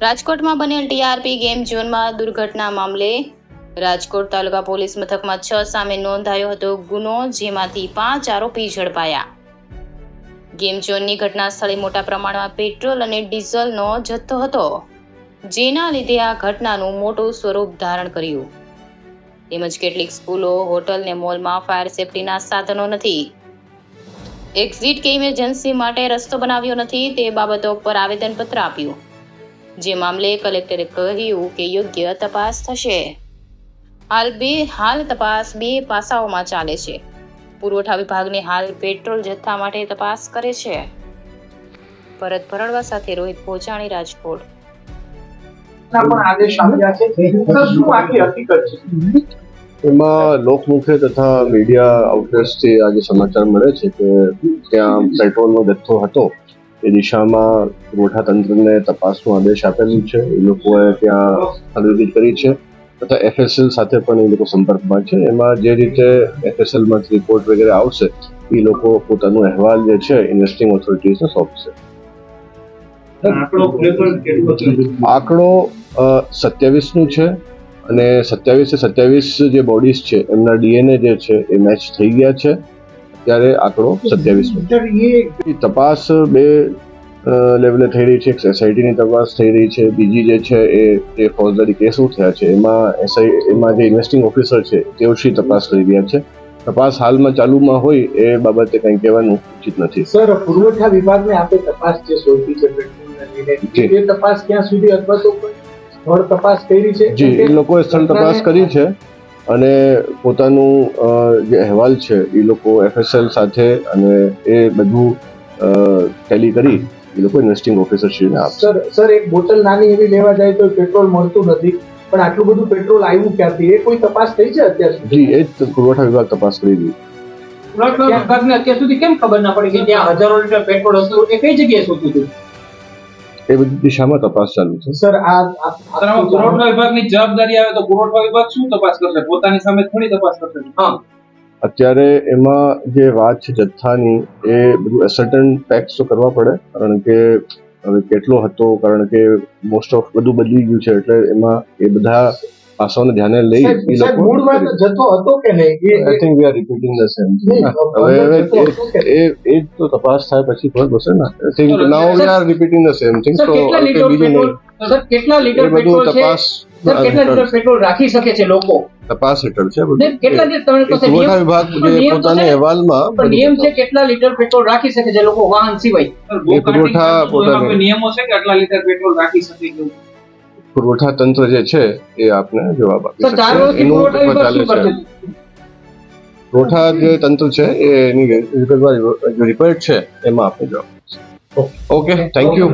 રાજકોટમાં બનેલ TRP game ઝોનમાં દુર્ઘટના મામલે રાજકોટ તાલુકા પોલીસ મથકમાં 6 સામે નોંધાયો હતો ગુનો, જેમાંથી 5 આરોપી ઝડપાયા. ગેમ ઝોનની ઘટના સ્થળે મોટા પ્રમાણમાં પેટ્રોલ અને ડીઝલનો જથ્થો હતો, જેના લીધે આ ઘટનાનું મોટું સ્વરૂપ ધારણ કર્યું. તેમજ કેટલીક સ્કૂલો, હોટલ ને મોલમાં ફાયર સેફટીના સાધનો નથી, એક્ઝિટ કે ઇમરજન્સી માટે રસ્તો બનાવ્યો નથી, તે બાબતો પર આવેદનપત્ર આપ્યું. જે મામલે કલેક્ટરે કહ્યું કે યોગ્ય તપાસ થશે. હાલ તપાસ 2 પાસાઓમાં ચાલે છે. પુરવઠા વિભાગને હાલ પેટ્રોલ જથ્થા માટે તપાસ કરે છે. ભરત ભરડવા સાથે રોહિત પોચાણી, રાજકોટ. એમાં લોકમુખે તથા મીડિયા આઉટલેટ્સથી આજે સમાચાર મળે છે કે ત્યાં પેટ્રોલનો જથ્થો હતો. એ દિશામાં પુરવઠા તંત્રને તપાસનો આદેશ આપેલું છે. એ લોકોએ ત્યાં ખરીદી કરી છે તથા એફએસએલ સાથે પણ એ લોકો સંપર્કમાં છે. એમાં જે રીતે એફએસએલમાંથી રિપોર્ટ વગેરે આવશે એ લોકો પોતાનો અહેવાલ જે છે ઇન્વેસ્ટિંગ ઓથોરિટીઝને સોંપશે. આંકડો 27નું છે અને 27 જે બોડીઝ છે એમના ડીએનએ જે છે એ મેચ થઈ ગયા છે. ત્યારે આંકડો 27 તપાસ 2 લેવલે થઈ રહી છે. એસઆઈટીની તપાસ થઈ રહી છે. બીજી જે છે એ ફોજદારી કેસો થયા છે એમાં જે ઇન્વેસ્ટિંગ ઓફિસર છે તેઓ તપાસ કરી રહ્યા છે. તપાસ હાલમાં ચાલુમાં હોય એ બાબતે કંઈ કહેવાનું ઉચિત નથી. સર, પુરવઠા વિભાગને આપે તપાસ જે સોંપી છે પેટ્રોલને લઈને, એ તપાસ ક્યાં સુધી અથવા તો સ્થળ તપાસ કરી છે? જી, એ લોકોએ સ્થળ તપાસ કરી છે અને પોતાનું જે અહેવાલ છે એ લોકો એફએસએલ સાથે અને એ બધું ટેલી કરી એ લોકો ઇન્વેસ્ટિંગ ઓફિસરશ્રીને આપશે. સર, એક બોટલ નાની એવી લેવા જાય તો પેટ્રોલ મળતું નથી, પણ આટલું બધું પેટ્રોલ આવ્યું ક્યાંથી? એ કોઈ તપાસ થઈ છે અત્યાર સુધી? જી, એ જ પુરવઠા વિભાગ તપાસ કરી રહ્યું. પુરવઠા વિભાગને અત્યાર સુધી કેમ ખબર ના પડી કે ત્યાં હજારો લીટર પેટ્રોલ હતું? એ કઈ જગ્યાએ શોધ્યું હતું? એ બધી દિશામાં તપાસ ચાલુ છે. સર, પુરવઠા વિભાગની જવાબદારી આવે તો પુરવઠા વિભાગ શું તપાસ કરશે? પોતાની સામે થોડી તપાસ કરશે. અત્યારે એમાં જે વાત છે જથ્થાની, એ બધું એસર્ટન ફેક્ટ્સ તો કરવા પડે, કારણ કે હવે કેટલો હતો, કારણ કે મોસ્ટ ઓફ બધું બદલી ગયું છે, એટલે એમાં એ બધા પાસાઓને ધ્યાને લઈ એ લોકો જથ્થો હતો કે નહીં, I think we are repeating the same. હવે એ તો તપાસ થાય પછી ખબર પડશે ને. I think now we are repeating the same thing. તો બીજું નહીં. સર, કેટલા લીટર પેટ્રોલ છે? સર, કેટલા લીટર પેટ્રોલ રાખી શકે છે લોકો? તપાસ હેઠળ છે. કેટલા લીટર પુરવઠા વિભાગ જે પોતાના અહેવાલમાં નિયમ છે કેટલા લીટર પેટ્રોલ રાખી શકે છે લોકો વાહન સિવાય? એ પુરવઠા પોતાના નિયમો છે કે આટલા લીટર પેટ્રોલ રાખી શકે છે. પુરવઠા તંત્ર જે છે એ આપને જવાબ આપી સર, 4 વર્ષથી પુરવઠા વિભાગ શું કરશે? પુરવઠા જે તંત્ર છે એની વિગતવાર રિપોર્ટ છે એમાં આપને જવાબ. Okay, thank you.